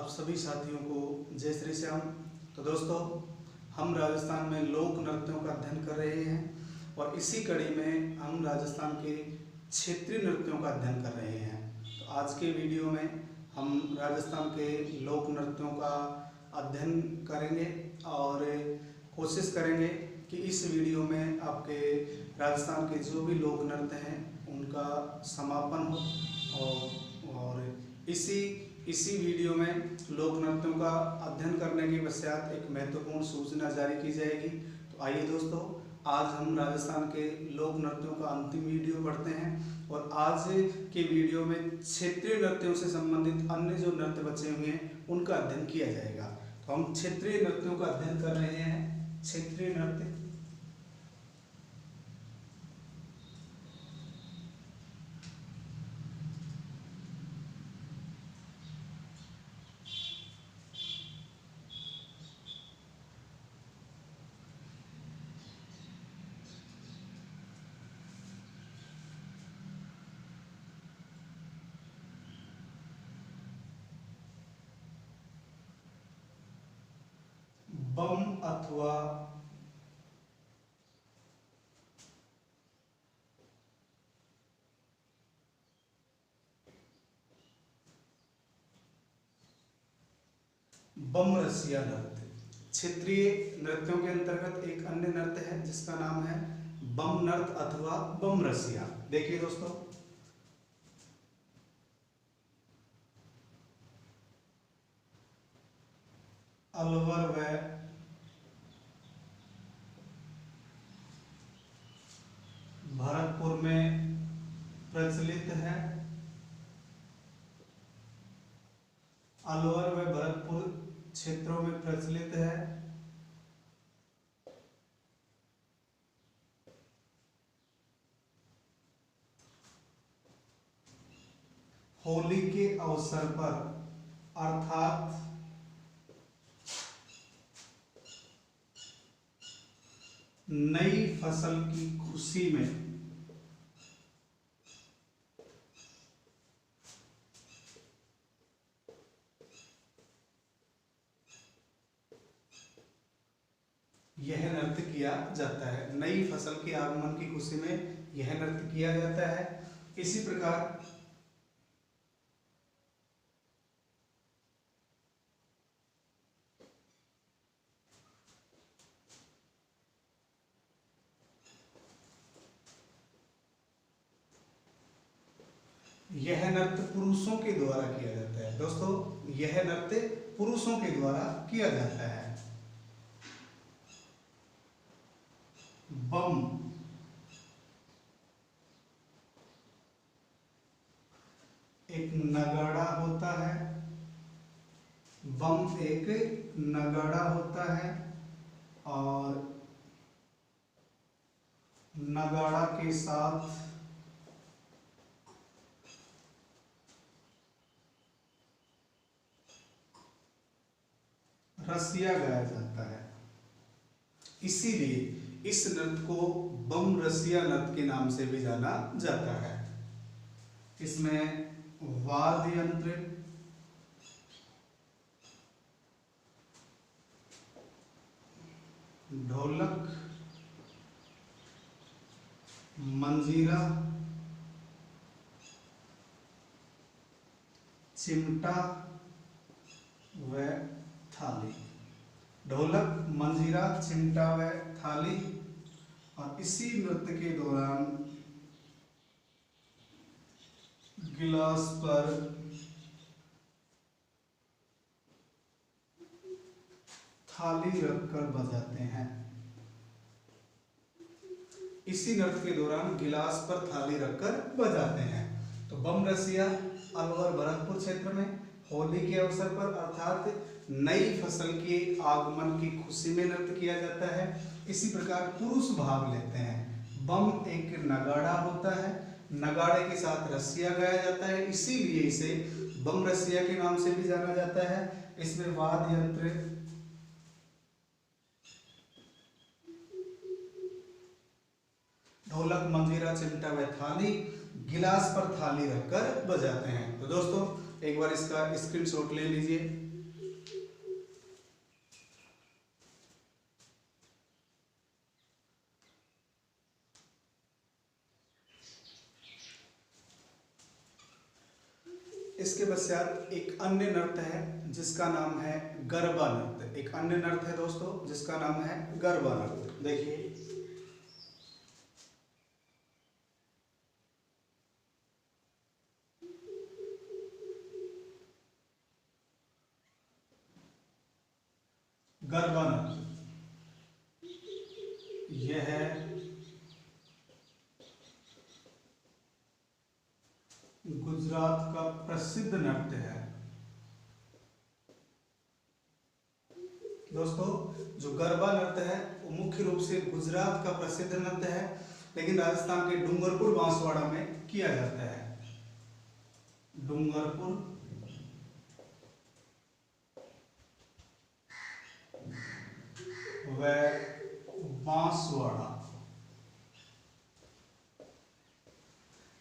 सभी साथियों को जय श्री श्याम। तो दोस्तों, हम राजस्थान में लोक नृत्यों का अध्ययन कर रहे हैं और इसी कड़ी में हम राजस्थान के क्षेत्रीय नृत्यों का अध्ययन कर रहे हैं। तो आज के वीडियो में हम राजस्थान के लोक नृत्यों का अध्ययन करेंगे और कोशिश करेंगे कि इस वीडियो में आपके राजस्थान के जो भी लोक नृत्य हैं उनका समापन हो और इसी वीडियो में लोक नृत्यों का अध्ययन करने के पश्चात एक महत्वपूर्ण सूचना जारी की जाएगी। तो आइए दोस्तों, आज हम राजस्थान के लोक नृत्यों का अंतिम वीडियो पढ़ते हैं और आज के वीडियो में क्षेत्रीय नृत्यों से संबंधित अन्य जो नृत्य बचे हुए हैं उनका अध्ययन किया जाएगा। तो हम क्षेत्रीय नृत्यों का अध्ययन कर रहे हैं। क्षेत्रीय नृत्य बम अथवा बम रसिया नृत्य क्षेत्रीय नृत्यों के अंतर्गत एक अन्य नृत्य है जिसका नाम है बम नृत्य अथवा बम रसिया। देखिए दोस्तों, अलवर व भरतपुर में प्रचलित है। अलवर व भरतपुर क्षेत्रों में प्रचलित है। होली के अवसर पर अर्थात नई फसल की खुशी में यह नृत्य किया जाता है। नई फसल के आगमन की खुशी में यह नृत्य किया जाता है। इसी प्रकार यह नृत्य पुरुषों के द्वारा किया जाता है। दोस्तों, यह नृत्य पुरुषों के द्वारा किया जाता है। बम एक नगाड़ा होता है। बम एक नगाड़ा होता है और नगाड़ा के साथ रसिया गाया जाता है। इसीलिए इस नृत्य को बम रसिया नृत्य के नाम से भी जाना जाता है। इसमें वाद्य यंत्र, ढोलक, मंजीरा, चिमटा व थाली। ढोलक, मंजीरा, चिमटा व थाली। और इसी नृत्य के दौरान गिलास पर थाली रखकर बजाते हैं। इसी नृत्य के दौरान गिलास पर थाली रखकर बजाते हैं। तो बम रसिया अलवर भरतपुर क्षेत्र में होली के अवसर पर अर्थात नई फसल के आगमन की खुशी में नृत्य किया जाता है। इसी प्रकार पुरुष भाग लेते हैं। बम एक नगाड़ा होता है, नगाड़े के साथ रसिया गाया जाता है, इसीलिए इसे बम रसिया के नाम से भी जाना जाता है। इसमें वाद्य यंत्र, ढोलक, मंजीरा, चिमटा व थाली गिलास पर थाली रखकर बजाते हैं। तो दोस्तों, एक बार इसका स्क्रीनशॉट ले लीजिए। इसके पश्चात एक अन्य नृत्य है जिसका नाम है गरबा नृत्य। एक अन्य नृत्य है दोस्तों जिसका नाम है गरबा नृत्य। देखिए, गरबा नृत्य यह है गुजरात का प्रसिद्ध नृत्य है। दोस्तों, जो गरबा नृत्य है वो मुख्य रूप से गुजरात का प्रसिद्ध नृत्य है, लेकिन राजस्थान के डूंगरपुर बांसवाड़ा में किया जाता है। डूंगरपुर व बांसवाड़ा,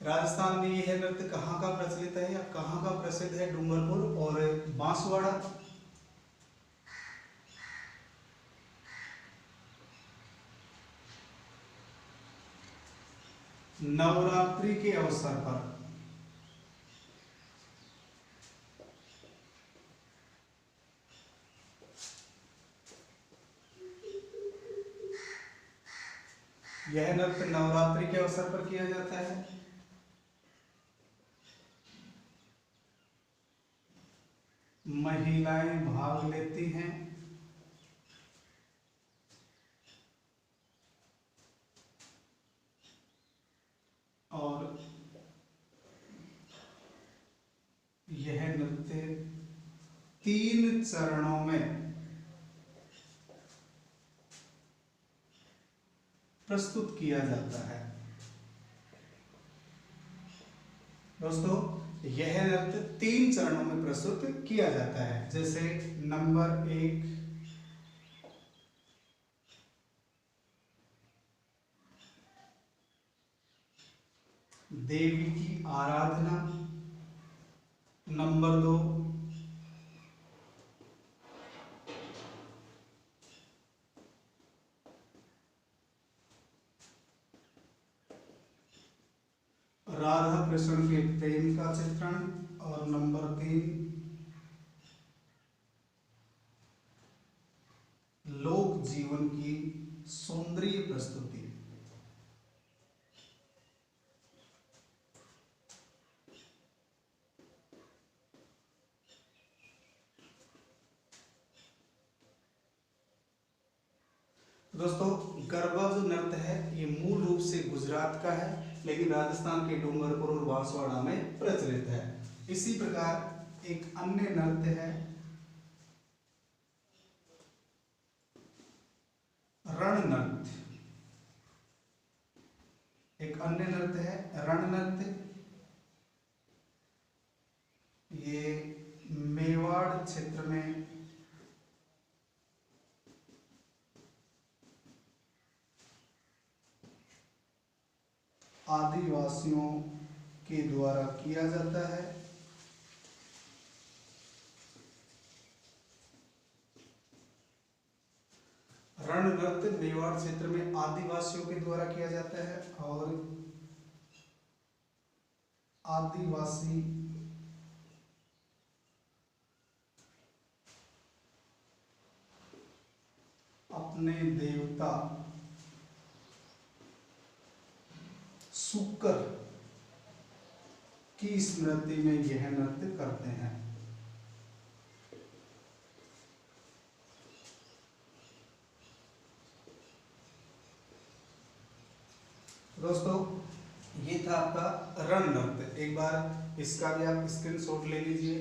राजस्थान में यह नृत्य कहाँ का प्रचलित है या कहाँ का प्रसिद्ध है? डूंगरपुर और बांसवाड़ा। नवरात्रि के अवसर पर यह नृत्य नवरात्रि के अवसर पर किया जाता है। महिलाएं भाग लेती हैं और यह नृत्य 3 चरणों में प्रस्तुत किया जाता है। दोस्तों, यह नृत्य 3 चरणों में प्रस्तुत किया जाता है। जैसे नंबर 1, देवी की आराधना। नंबर 2, राधा कृष्ण के प्रेम का चित्रण। और नंबर 3, लोक जीवन की सौंदर्य प्रस्तुति। दोस्तों, गरबा जो नृत्य है ये मूल रूप से गुजरात का है, लेकिन राजस्थान के डूंगरपुर और बांसवाड़ा में प्रचलित है। इसी प्रकार एक अन्य नृत्य है रण नृत्य। एक अन्य नृत्य है रण नृत्य। ये मेवाड़ क्षेत्र में आदिवासियों के द्वारा किया जाता है। रण नृत्य मेवाड़ क्षेत्र में आदिवासियों के द्वारा किया जाता है और आदिवासी अपने देवता शुक्र की स्मृति में यह नृत्य करते हैं। दोस्तों, ये था आपका रण नृत्य। एक बार इसका भी आप स्क्रीनशॉट ले लीजिए।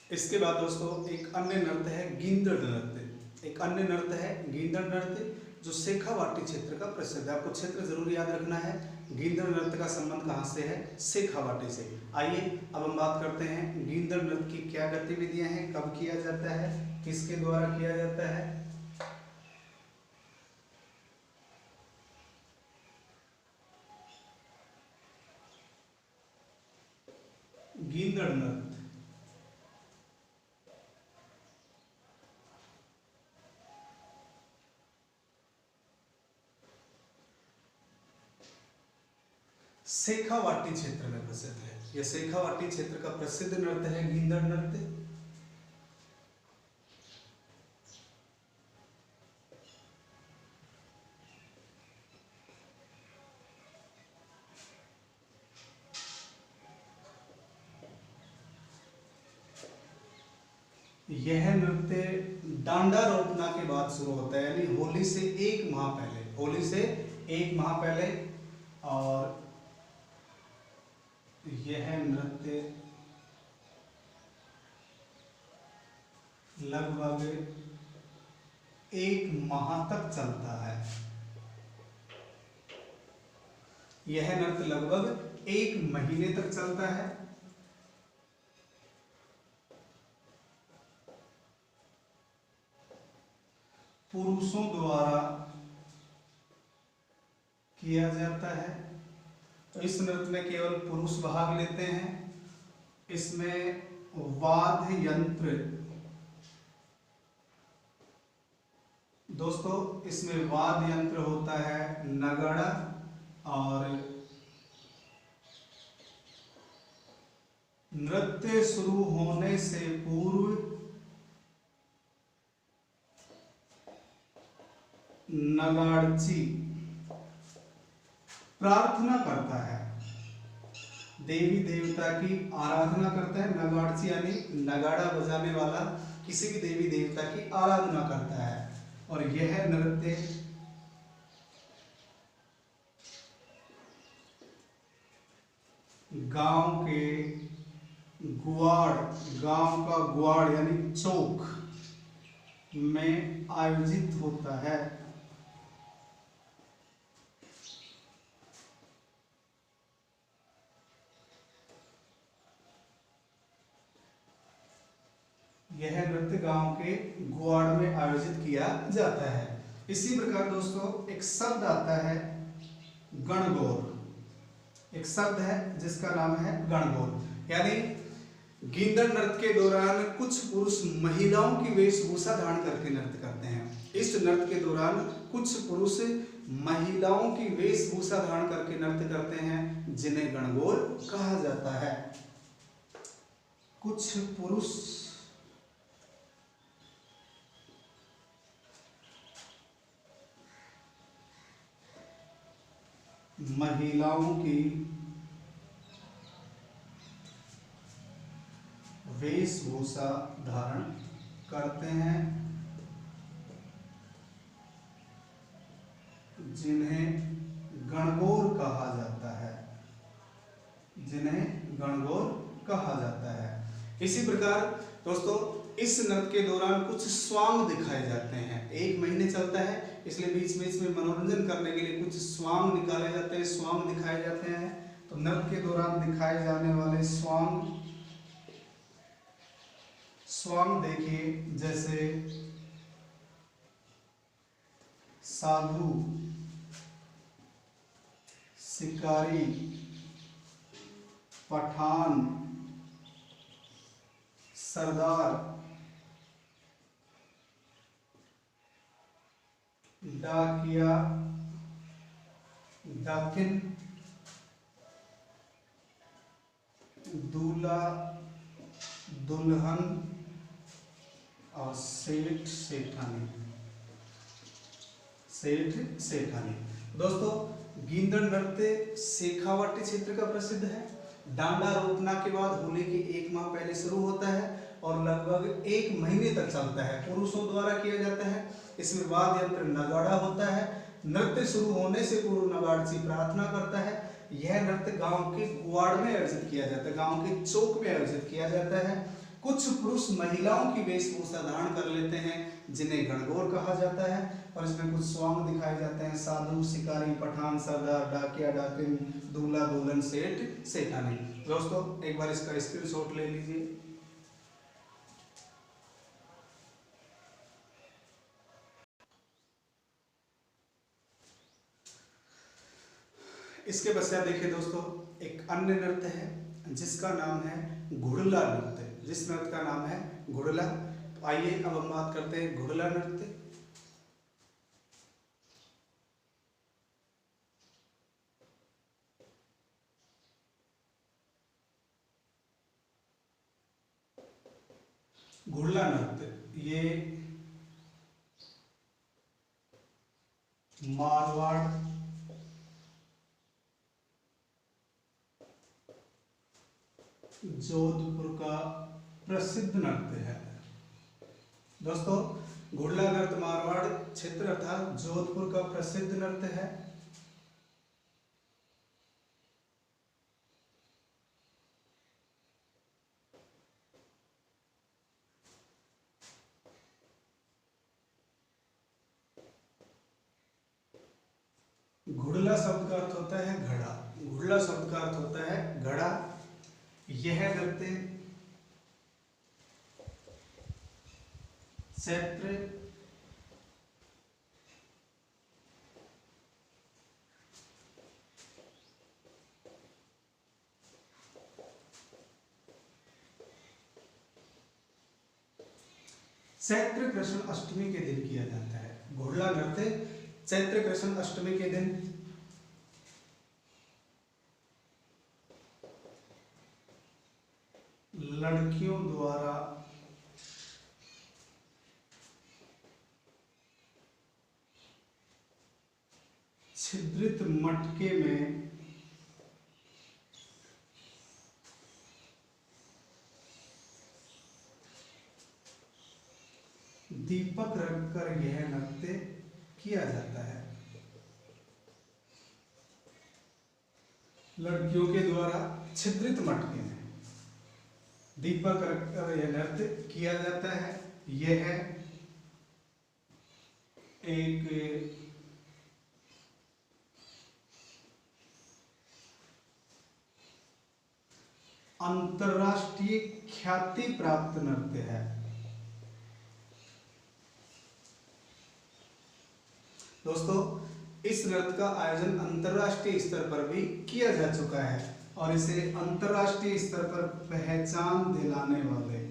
इसके बाद दोस्तों एक अन्य नृत्य है गींदड़ नृत्य। एक अन्य नृत्य है गींदड़ नृत्य जो शेखावाटी क्षेत्र का प्रसिद्ध है। आपको क्षेत्र जरूर याद रखना है। गींदड़ नृत्य का संबंध कहाँ से है? शेखावाटी से। आइए अब हम बात करते हैं गींदड़ नृत्य की क्या गतिविधियां हैं, कब किया जाता है, किसके द्वारा किया जाता है। गींदड़ नृत्य शेखावाटी क्षेत्र में प्रसिद्ध है। यह शेखावाटी क्षेत्र का प्रसिद्ध नृत्य है गींदड़ नृत्य। यह नृत्य डांडा रोपना के बाद शुरू होता है, यानी होली से 1 माह पहले, होली से 1 माह पहले। और यह नृत्य लगभग 1 माह तक चलता है। यह नृत्य लगभग 1 महीने तक चलता है। पुरुषों द्वारा किया जाता है। तो इस नृत्य में केवल पुरुष भाग लेते हैं। इसमें वाद्य यंत्र, दोस्तों इसमें वाद्य यंत्र होता है नगाड़ा, और नृत्य शुरू होने से पूर्व नगाड़ची प्रार्थना करता है, देवी देवता की आराधना करता है। नगाड़ची यानी नगाड़ा बजाने वाला किसी भी देवी देवता की आराधना करता है। और यह नृत्य गांव के गुआड़, गांव का गुआड़ यानी चौक में आयोजित होता है। यह नृत्य गांव के गुआड़ में आयोजित किया जाता है। इसी प्रकार दोस्तों एक शब्द आता है गणगौर। एक शब्द है जिसका नाम है गणगौर, यानी गींदड़ नृत्य के दौरान कुछ पुरुष महिलाओं की वेशभूषा धारण करके नृत्य करते हैं। इस नृत्य के दौरान कुछ पुरुष महिलाओं की वेशभूषा धारण करके नृत्य करते हैं, जिन्हें गणगौर कहा जाता है। कुछ पुरुष महिलाओं की वेशभूषा धारण करते हैं, जिन्हें गणगौर कहा जाता है, जिन्हें गणगौर कहा जाता है। इसी प्रकार दोस्तों इस नृत्य के दौरान कुछ स्वांग दिखाए जाते हैं। 1 महीने चलता है, इसलिए बीच बीच में मनोरंजन करने के लिए कुछ स्वांग निकाले जाते हैं, स्वांग दिखाए जाते हैं। तो नृत्य के दौरान दिखाए जाने वाले स्वांग देखिए, जैसे साधु, शिकारी, पठान, सरदार, डाकिया, डाकिन, दूल्हा, दुल्हन और सेठ सेठानी। दोस्तों गींदड़ नृत्य शेखावाटी क्षेत्र का प्रसिद्ध है। डांडा रोपना के बाद होली के 1 माह पहले शुरू होता है और लगभग 1 महीने तक चलता है। पुरुषों द्वारा किया जाता है। इसमें वाद्य यंत्र नगाड़ा होता है। नृत्य शुरू होने से पूर्व नगाड़ची प्रार्थना करता है। यह नृत्य गांव के गुआड़ में आयोजित किया जाता है, गांव के चौक में आयोजित किया जाता है। कुछ पुरुष महिलाओं की वेशभूषा धारण कर लेते हैं, जिन्हें गणगौर कहा जाता है। और इसमें कुछ स्वांग दिखाए जाते हैं, साधु, शिकारी, पठान, सरदार, डाकिया, डाकिन, दूल्हा, दुल्हन, सेठ सेठानी। दोस्तों एक बार इसका स्क्रीनशॉट ले लीजिए। इसके पश्चात देखिए दोस्तों एक अन्य नृत्य है जिसका नाम है घुड़ला नृत्य, जिस नृत्य का नाम है घुड़ला। तो आइए अब हम बात करते हैं घुड़ला नृत्य। घुड़ला नृत्य ये मारवाड़, जोधपुर का प्रसिद्ध नृत्य है। दोस्तों, घुड़ला नृत्य मारवाड़ क्षेत्र अर्थात जोधपुर का प्रसिद्ध नृत्य है। घुड़ला शब्द का अर्थ होता है घड़ा। घुड़ला शब्द का अर्थ होता है घड़ा। यह नृत्य क्षेत्र चैत्र कृष्ण अष्टमी के दिन किया जाता है। घुड़ला नृत्य चैत्र कृष्ण अष्टमी के दिन लड़कियों द्वारा छिद्रित मटके में दीपक रखकर यह नृत्य किया जाता है। लड़कियों के द्वारा छिद्रित मटके में दीपक रखकर यह नृत्य किया जाता है। यह एक अंतरराष्ट्रीय ख्याति प्राप्त नृत्य है। दोस्तों, इस नृत्य का आयोजन अंतरराष्ट्रीय स्तर पर भी किया जा चुका है और इसे अंतरराष्ट्रीय स्तर पर पहचान दिलाने वाले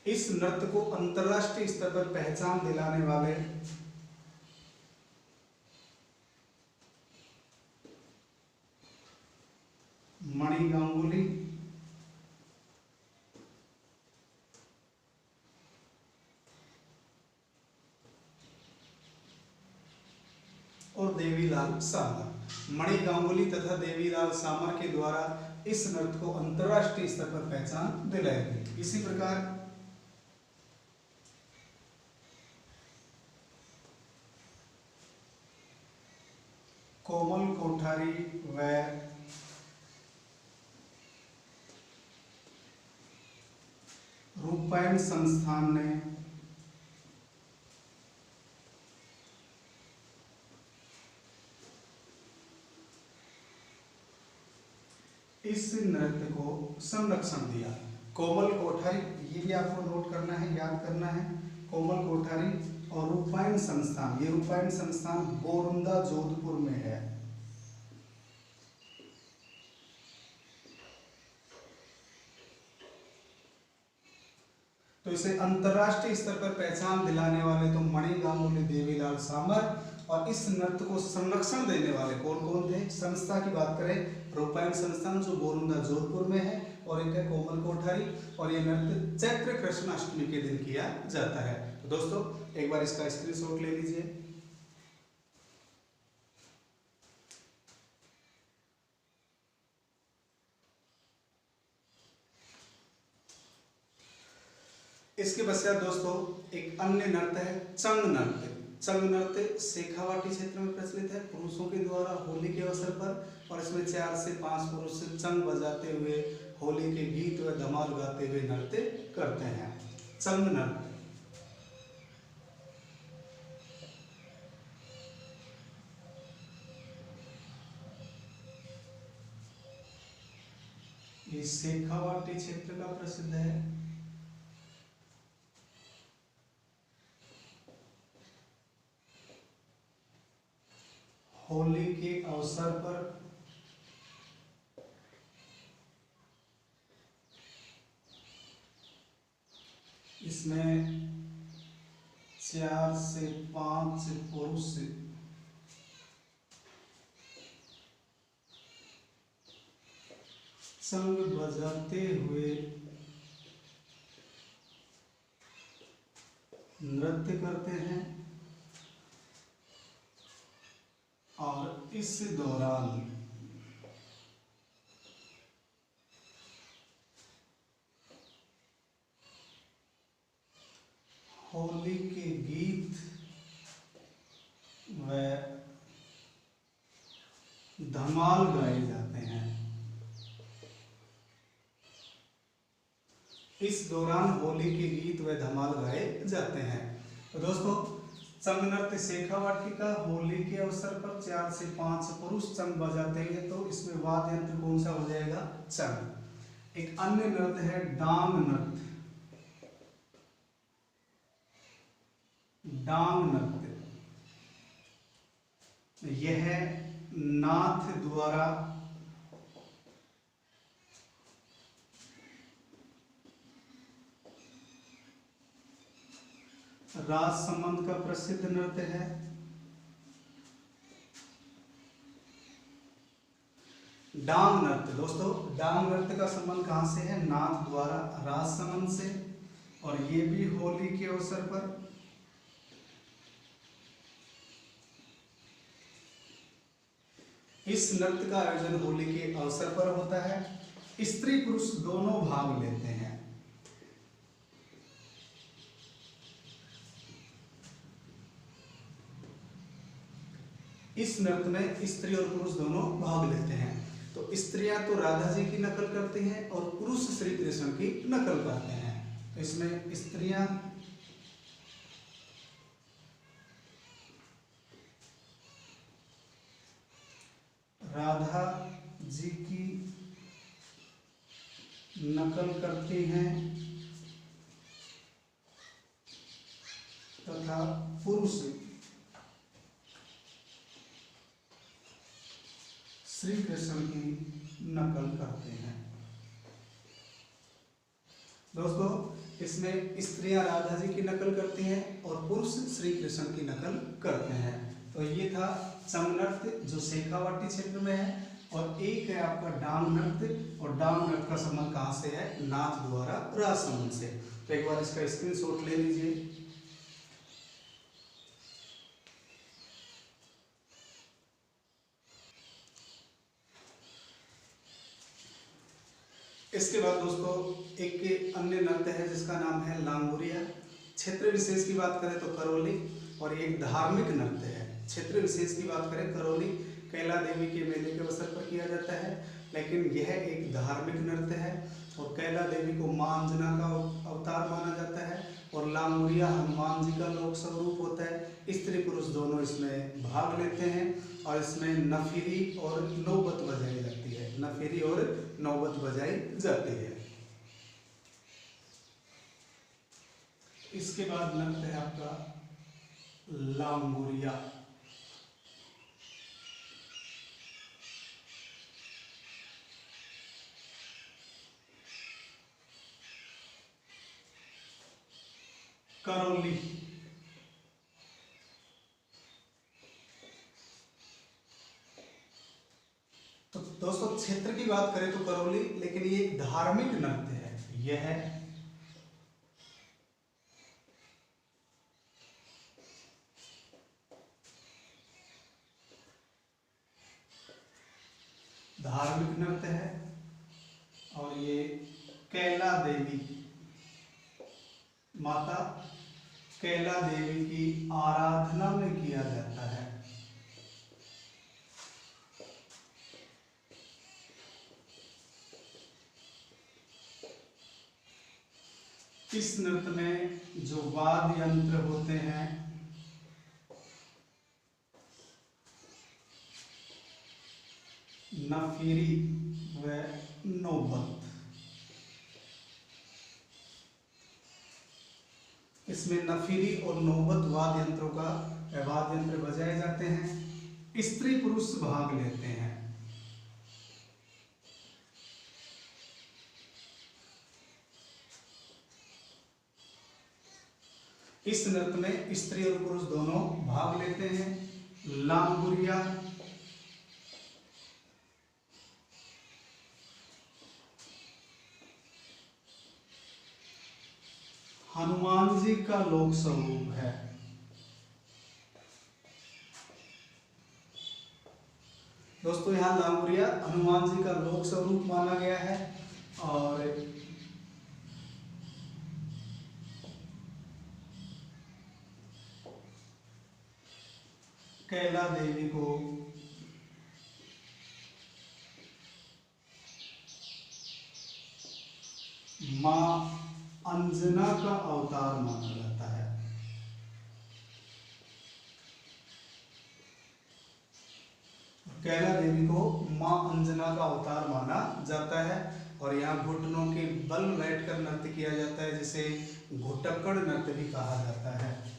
इस नृत्य को अंतरराष्ट्रीय स्तर पर पहचान दिलाने वाले मणि गांगुली और देवीलाल सामर। मणि गांगुली तथा देवीलाल सामर के द्वारा इस नृत्य को अंतरराष्ट्रीय स्तर पर पहचान दिलाई गई। इसी प्रकार कोमल कोठारी व रूपायन संस्थान ने इस नृत्य को संरक्षण दिया। कोमल कोठारी, ये भी आपको नोट करना है, याद करना है। कोमल कोठारी और रूपायन संस्थान, ये रूपायन संस्थान बोरुंदा जोधपुर में है। तो इसे अंतरराष्ट्रीय स्तर पर पहचान दिलाने वाले तो मणि गांगुली, देवीलाल सामर, और इस नृत्य को संरक्षण देने वाले कौन कौन थे? संस्था की बात करें, रूपायन संस्थान जो बोरुंदा जोधपुर में है, और एक है कोमल कोठारी, और यह नृत्य चैत्र कृष्ण अष्टमी के दिन किया जाता है। तो दोस्तों, एक बार इसका स्क्रीनशॉट ले लीजिए। इसके पश्चात दोस्तों एक अन्य नृत्य है चंग नृत्य। चंग नृत्य शेखावाटी क्षेत्र में प्रचलित है, पुरुषों के द्वारा होली के अवसर पर, और इसमें 4 से 5 पुरुष चंग बजाते हुए होली के गीत व धमाल गाते हुए नृत्य करते हैं। चंग नृत्य ये शेखावाटी क्षेत्र का प्रसिद्ध है। होली के अवसर पर इसमें 4 से 5 पुरुष संग बजाते हुए नृत्य करते हैं और इस दौरान होली के गीत व धमाल गाए जाते हैं। इस दौरान होली के गीत व धमाल गाए जाते हैं। तो दोस्तों, संघ नृत्य शेखावाटिका होली के अवसर पर 4 से 5 पुरुष संघ बजाते हैं, तो इसमें वाद्य यंत्र कौन सा हो जाएगा? चंग। एक अन्य नृत्य है डांग नृत्य। डांग नृत्य यह नाथ द्वारा राजसमंद का प्रसिद्ध नृत्य है। डांग नृत्य, दोस्तों डांग नृत्य का संबंध कहां से है? नाथ द्वारा राजसमंद से, और ये भी होली के अवसर पर। इस नृत्य का आयोजन होली के अवसर पर होता है। स्त्री पुरुष दोनों भाग लेते हैं। इस नृत्य में स्त्री और पुरुष दोनों भाग लेते हैं। तो स्त्रियां तो राधा जी की नकल करती हैं और पुरुष श्री कृष्ण की नकल करते हैं। तो इसमें स्त्रियां राधा जी की नकल करती हैं तथा पुरुष श्री कृष्ण की नकल करते हैं। दोस्तों, इसमें स्त्रियां राधा जी की नकल करती हैं और पुरुष श्री कृष्ण की नकल करते हैं। तो ये था संघ नृत्य जो शेखावाटी क्षेत्र में है, और एक है आपका डांग नृत्य, और डांग नृत्य का संबंध कहाँ से है? नाथ द्वारा राजसमंद से। तो एक बार इसका स्क्रीनशॉट ले लीजिए। इसके बाद दोस्तों एक अन्य नृत्य है जिसका नाम है लांगुरिया। क्षेत्र विशेष की बात करें तो करौली, और ये एक धार्मिक नृत्य है। क्षेत्र विशेष की बात करें करौली कैला देवी के मेले के अवसर पर किया जाता है, लेकिन यह एक धार्मिक नृत्य है और कैला देवी को मां अंजना का अवतार माना जाता है, और लांगुरिया हनुमान जी का लोक स्वरूप होता है। स्त्री पुरुष दोनों इसमें भाग लेते हैं, और इसमें नफीरी और नौबत बजाई जाती है। नफीरी और नौबत बजाई जाती है। इसके बाद नृत्य है आपका लांगुरिया। करौली तो दोस्तों क्षेत्र की बात करें तो करौली, लेकिन ये एक धार्मिक नृत्य है। यह है धार्मिक नृत्य है, और ये कैला देवी माता कैला देवी की आराधना में किया जाता है। इस नृत्य में जो वाद्य यंत्र होते हैं नफीरी व नौबत, इसमें नफीरी और नौबत वाद्य यंत्रों का वाद्य यंत्र बजाए जाते हैं। स्त्री पुरुष भाग लेते हैं। इस नृत्य में स्त्री और पुरुष दोनों भाग लेते हैं। लांगुरिया, हनुमान जी का लोक स्वरूप है। दोस्तों यहाँ लांगुरिया हनुमान जी का लोक स्वरूप माना गया है। और कैला देवी को मां अंजना का अवतार माना जाता है। कैला देवी को मां अंजना का अवतार माना जाता है। और यहाँ घुटनों के बल बैठकर नृत्य किया जाता है, जिसे घुटक्कड़ नृत्य भी कहा जाता है।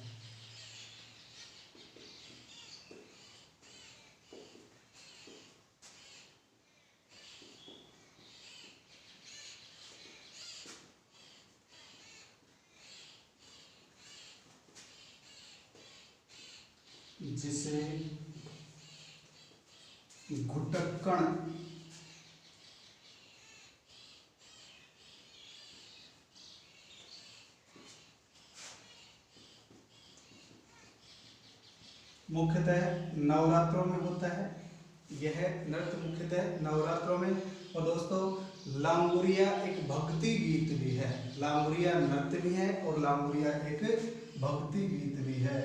जिसे घुटक्कड़ मुख्यतः नवरात्रों में होता है। यह नृत्य मुख्यतः नवरात्रों में। और दोस्तों लांगुरिया एक भक्ति गीत भी है। लांगुरिया नृत्य भी है और लांगुरिया एक भक्ति गीत भी है।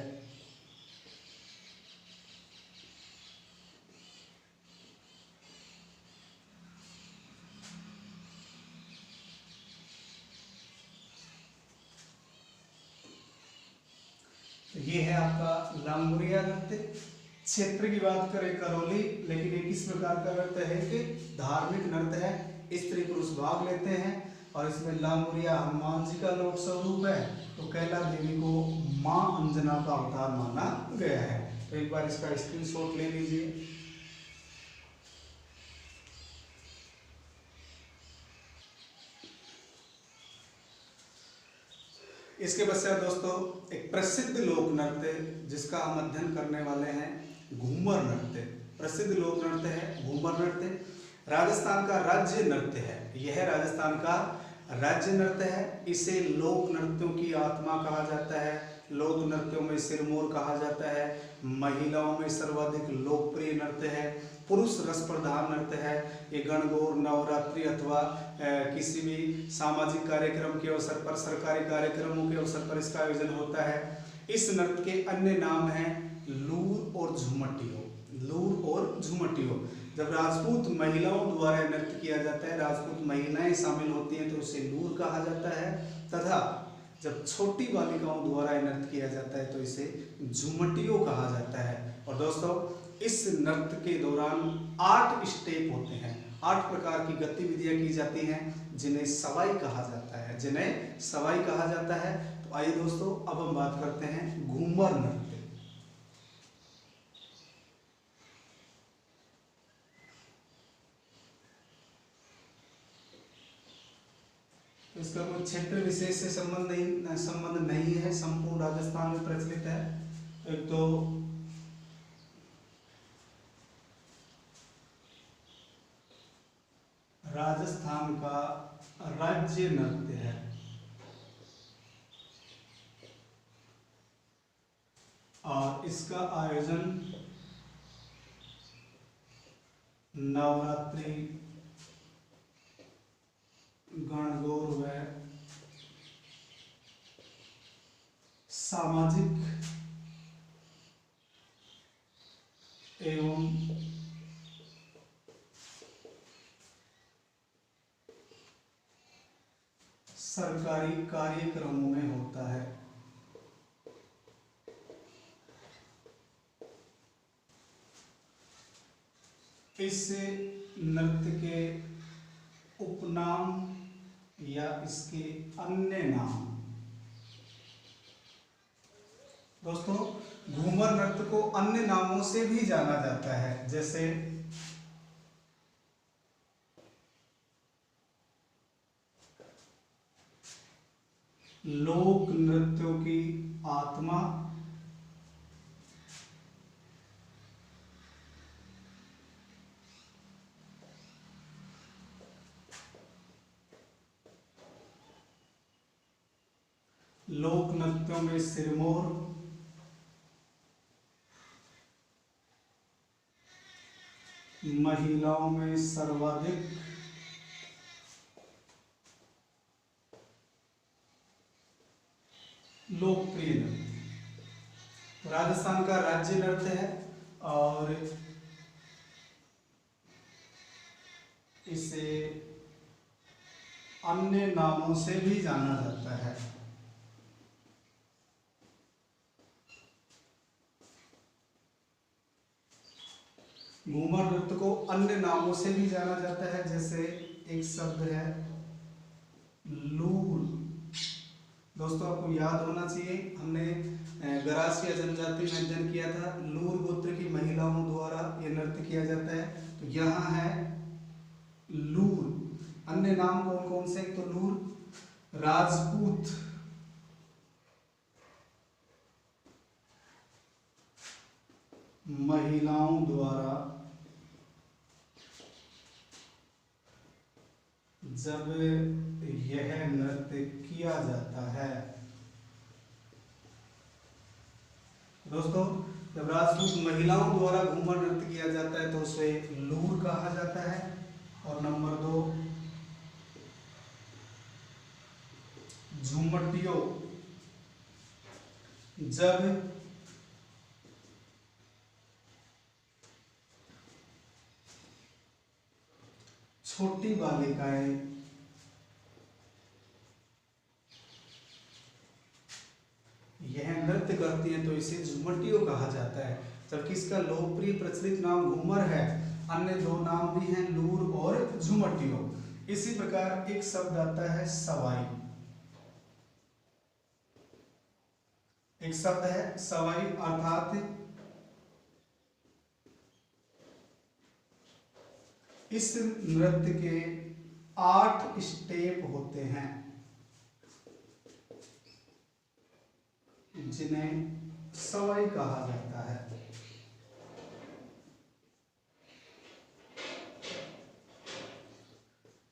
ये है आपका लांगुरिया नृत्य। क्षेत्र की बात करें करौली, लेकिन एक इस प्रकार का नृत्य है कि धार्मिक नृत्य है। स्त्री पुरुष भाग लेते हैं और इसमें लांगुरिया हनुमान जी का लोक स्वरूप है, तो कैला देवी को मां अंजना का अवतार माना गया है। तो एक बार इसका स्क्रीनशॉट ले लीजिए। इसके पश्चात दोस्तों एक प्रसिद्ध लोक नृत्य जिसका हम अध्ययन करने वाले हैं, घूमर नृत्य। प्रसिद्ध लोक नृत्य है घूमर नृत्य। राजस्थान का राज्य नृत्य है। यह राजस्थान का राज्य नृत्य है। इसे लोक नृत्यों की आत्मा कहा जाता है। लोक नृत्यों में सिरमौर कहा जाता है। महिलाओं में सर्वाधिक लोकप्रिय नृत्य है। पुरुष रस प्रधान नृत्य है। ये गणगौर, नवरात्रि अथवा किसी भी सामाजिक कार्यक्रम के अवसर पर, सरकारी कार्यक्रमों के अवसर पर इसका आयोजन होता है। इस नृत्य के अन्य नाम हैं लूर और झुमटियो। लूर और झुमटियो। जब राजपूत महिलाओं द्वारा नृत्य किया जाता है, राजपूत महिलाएं शामिल होती हैं, तो उसे लूर कहा जाता है। तथा जब छोटी बालिकाओं द्वारा नृत्य किया जाता है तो इसे झुमटियो कहा जाता है। और दोस्तों इस नृत्य के दौरान 8 स्टेप होते हैं। 8 प्रकार की गतिविधियां की जाती हैं, जिन्हें सवाई कहा जाता है। जिन्हें सवाई कहा जाता है। तो आइए दोस्तों अब हम बात करते हैं घूमर नृत्य। इसका कोई क्षेत्र विशेष से संबंध नहीं है, संपूर्ण राजस्थान में प्रचलित है। एक तो राजस्थान का राज्य नृत्य है। और इसका आयोजन नवरात्रि, गणगौर व सामाजिक एवं सरकारी कार्यक्रमों में होता है। इस नृत्य के उपनाम या इसके अन्य नाम। दोस्तों घूमर नृत्य को अन्य नामों से भी जाना जाता है, जैसे लोक नृत्यों की आत्मा लोक नृत्यों में सिरमौर, महिलाओं में सर्वाधिक लोकप्रिय नृत्य। तो राजस्थान का राज्य नृत्य है और इसे अन्य नामों से भी जाना जाता है। घूमर नृत्य को अन्य नामों से भी जाना जाता है, जैसे एक शब्द है लूर। दोस्तों आपको याद होना चाहिए, हमने गरासिया जनजाति में अध्ययन किया था, लूर गोत्र की महिलाओं द्वारा यह नृत्य किया जाता है। तो यहाँ है लूर। अन्य नाम कौन कौन से? तो लूर राजपूत, महिलाओं द्वारा जब यह नृत्य किया जाता है। दोस्तों जब राजपूत महिलाओं द्वारा घूमर नृत्य किया जाता है तो उसे लूर कहा जाता है। और नंबर 2 झुमटियों, जब छोटी बालिकाएं यह नृत्य करती हैं तो इसे झुमटियों कहा जाता है। जबकि इसका लोकप्रिय प्रचलित नाम घूमर है, अन्य 2 नाम भी हैं लूर और झुमटियों। इसी प्रकार एक शब्द आता है सवाई। एक शब्द है सवाई, अर्थात इस नृत्य के 8 स्टेप होते हैं जिन्हें सवाई कहा जाता है।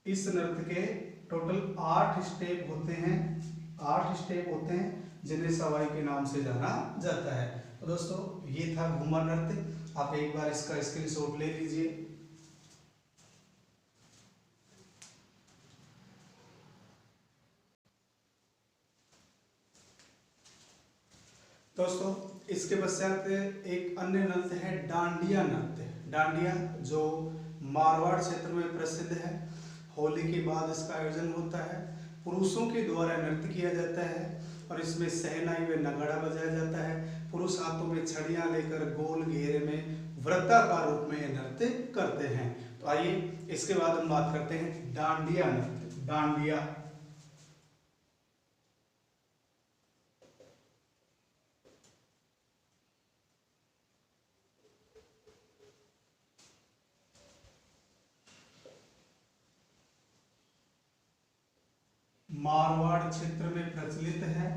इस नृत्य के टोटल 8 स्टेप होते हैं, 8 स्टेप होते हैं जिन्हें सवाई के नाम से जाना जाता है। तो दोस्तों ये था घूमर नृत्य। आप एक बार इसका स्क्रीनशॉट ले लीजिए। दोस्तों इसके पश्चात एक अन्य नृत्य है डांडिया नृत्य। डांडिया जो मारवाड़ क्षेत्र में प्रसिद्ध है। होली के बाद इसका आयोजन होता है। पुरुषों के द्वारा नृत्य किया जाता है और इसमें शहनाई व नगाड़ा बजाया जाता है। पुरुष हाथों में छड़ियां लेकर गोल घेरे में वृत्ताकार रूप में नृत्य करते हैं। तो आइए इसके बाद हम बात करते हैं डांडिया नृत्य। डांडिया मारवाड़ क्षेत्र में प्रचलित है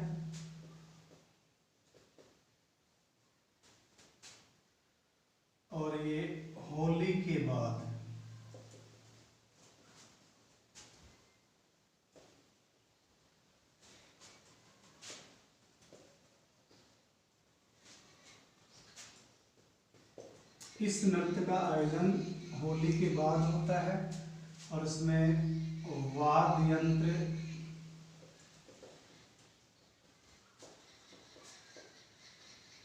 और ये होली के बाद इस नृत्य का आयोजन होली के बाद होता है और इसमें वाद्य यंत्र,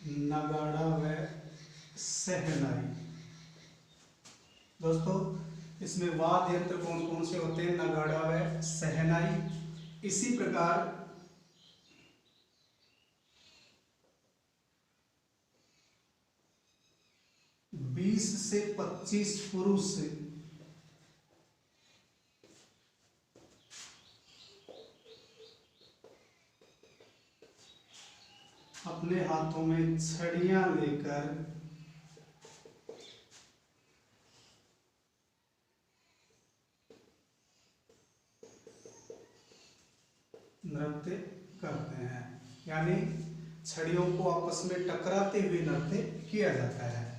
नगाड़ा व शहनाई। दोस्तों इसमें वाद्य यंत्र कौन कौन से होते हैं? नगाड़ा व शहनाई। इसी प्रकार बीस से 25 पुरुष अपने हाथों में छड़ियां लेकर नृत्य करते हैं। यानी छड़ियों को आपस में टकराते हुए नृत्य किया जाता है।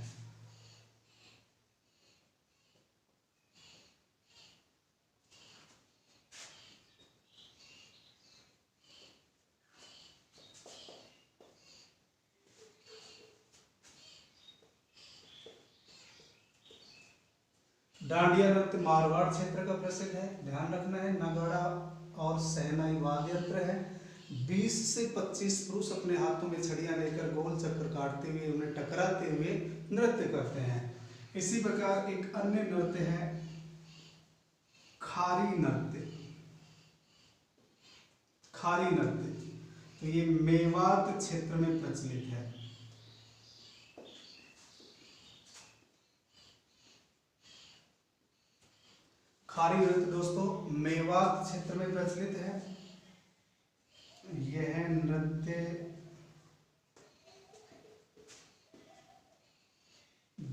डांडिया नृत्य मारवाड़ क्षेत्र का प्रसिद्ध है, ध्यान रखना है। नगाड़ा और शहनाई वाद्य यंत्र है। 20 से 25 पुरुष अपने हाथों में छड़ियां लेकर गोल चक्कर काटते हुए उन्हें टकराते हुए नृत्य करते हैं। इसी प्रकार एक अन्य नृत्य है खारी नृत्य। खारी नृत्य तो ये मेवात क्षेत्र में प्रचलित है। खारी नृत्य दोस्तों मेवात क्षेत्र में प्रचलित है। यह नृत्य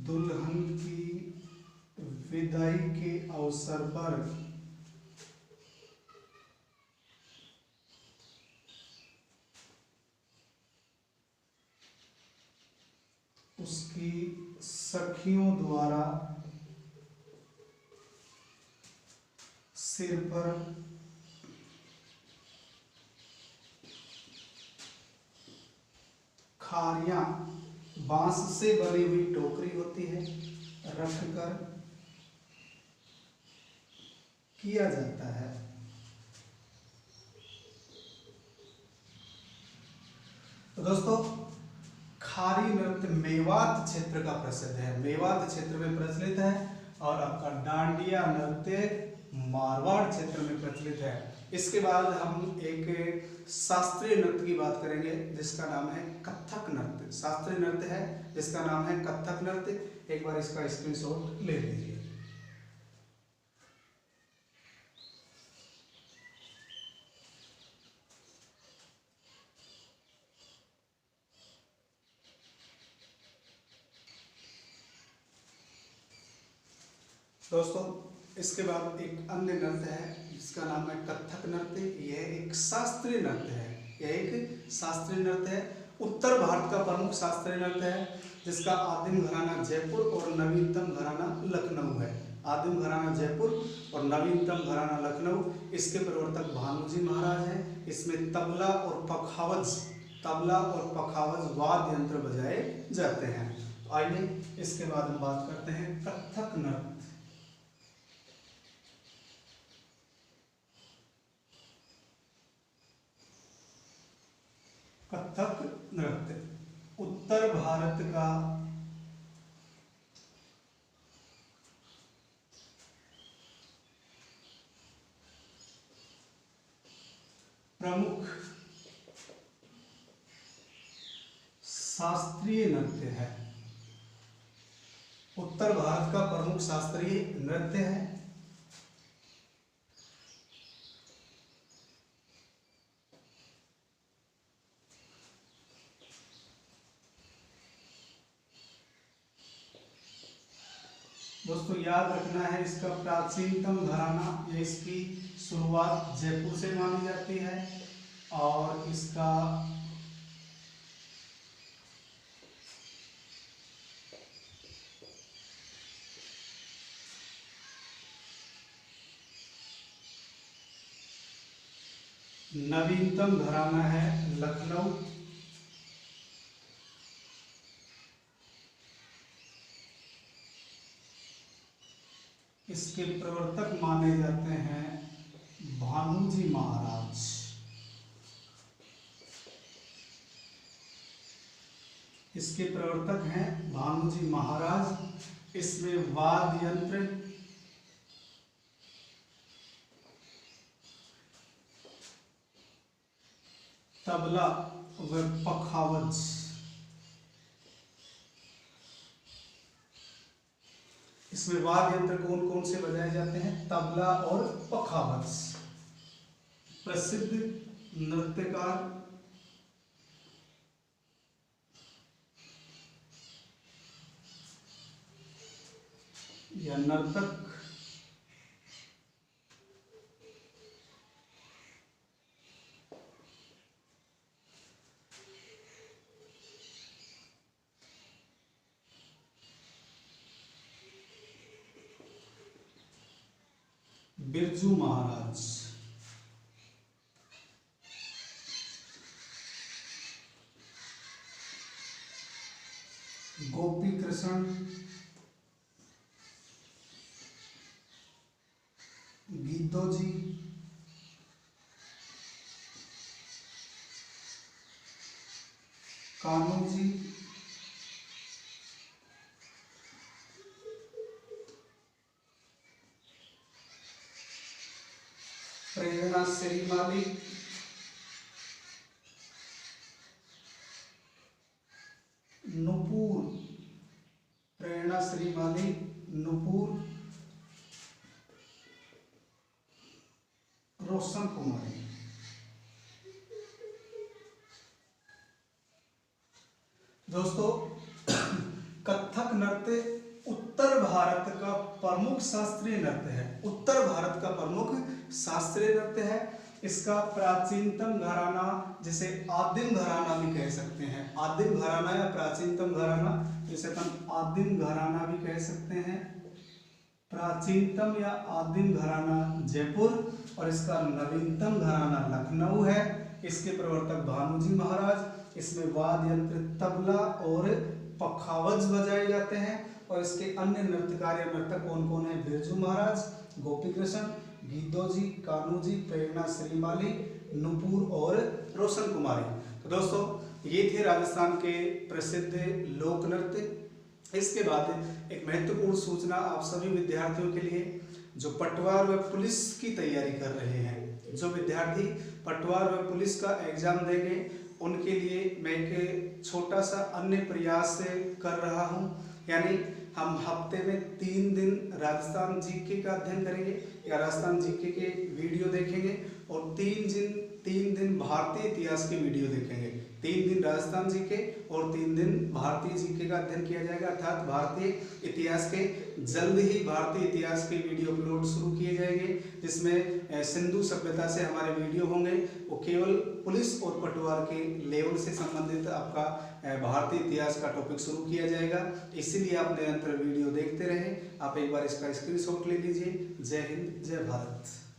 दुल्हन की विदाई के अवसर पर उसकी सखियों द्वारा सिर पर खारियां बांस से बनी हुई टोकरी होती है रखकर किया जाता है। तो दोस्तों खारी नृत्य मेवात क्षेत्र का प्रसिद्ध है, मेवात क्षेत्र में प्रचलित है। और आपका डांडिया नृत्य मारवाड़ क्षेत्र में प्रचलित है। इसके बाद हम एक शास्त्रीय नृत्य की बात करेंगे जिसका नाम है कथक नृत्य। शास्त्रीय नृत्य है जिसका नाम है कथक नृत्य। एक बार इसका स्क्रीनशॉट ले लीजिए। दोस्तों इसके बाद एक अन्य नृत्य है जिसका नाम है कथक नृत्य। यह एक शास्त्रीय नृत्य है, यह एक शास्त्रीय नृत्य है। उत्तर भारत का प्रमुख शास्त्रीय नृत्य है जिसका आदिम घराना जयपुर और नवीनतम घराना लखनऊ है। आदिम घराना जयपुर और नवीनतम घराना लखनऊ। इसके प्रवर्तक भानुजी महाराज हैं। इसमें तबला और पखावज वाद्य यंत्र बजाए जाते हैं। आइए इसके बाद हम बात करते हैं कथक नृत्य। कथक नृत्य उत्तर भारत का प्रमुख शास्त्रीय नृत्य है। उत्तर भारत का प्रमुख शास्त्रीय नृत्य है। दोस्तों याद रखना है इसका प्राचीनतम घराना या इसकी शुरुआत जयपुर से मानी जाती है और इसका नवीनतम घराना है लखनऊ। इसके प्रवर्तक माने जाते हैं भानुजी महाराज। इसके प्रवर्तक हैं भानुजी महाराज। इसमें वाद्य यंत्र तबला व पखावज। इसमें वाद्य यंत्र कौन कौन से बजाए जाते हैं? तबला और पखावज। प्रसिद्ध नृत्यकार या नर्तक बिरजू महाराज। गोपी कृष्ण, गीतो जी, कान्हू जी, प्रेरणा श्रीमाली, नुपुर, प्रेरणा श्रीमाली, नुपुर, रोशन कुमारी। दोस्तों, कथक नृत्य उत्तर भारत का प्रमुख शास्त्रीय नृत्य है। उत्तर भारत का प्रमुख शास्त्रीय नृत्य है। इसका प्राचीनतम घराना, जिसे आदिम घराना भी कह सकते हैं, आदिम घराना या प्राचीनतम घराना, जिसे अपन आदिम घराना भी कह सकते हैं। प्राचीनतम या आदिम घराना जयपुर और इसका नवीनतम घराना लखनऊ है। इसके प्रवर्तक भानुजी महाराज। इसमें वाद्य यंत्र तबला और पखावज बजाए जाते हैं। और इसके अन्य नृत्यकार या नर्तक कौन कौन है? बिरजू महाराज, गोपी कृष्ण, गीतो जी, कान्हू जी, प्रेरणा श्रीमाली, नुपुर और रोशन कुमारी। तो दोस्तों, ये थे राजस्थान के प्रसिद्ध लोक नृत्य। इसके बाद एक महत्वपूर्ण सूचना आप सभी विद्यार्थियों के लिए जो पटवार व पुलिस की तैयारी कर रहे हैं। जो विद्यार्थी पटवार व पुलिस का एग्जाम देंगे उनके लिए मैं एक छोटा सा अन्य प्रयास कर रहा हूं। यानी हम हफ्ते में 3 दिन राजस्थान जीके का अध्ययन करेंगे या राजस्थान जीके के वीडियो देखेंगे और 3 दिन भारतीय इतिहास के वीडियो देखेंगे। 3 दिन राजस्थान जीके और 3 दिन भारतीय जीके का अध्ययन किया जाएगा। अर्थात भारतीय इतिहास के जल्द ही भारतीय इतिहास के वीडियो अपलोड शुरू किए जाएंगे, जिसमें सिंधु सभ्यता से हमारे वीडियो होंगे। वो केवल पुलिस और पटवार के लेवल से संबंधित आपका भारतीय इतिहास का टॉपिक शुरू किया जाएगा। इसीलिए आप निरंतर वीडियो देखते रहें। आप एक बार इसका स्क्रीनशॉट ले लीजिए। जय हिंद, जय भारत।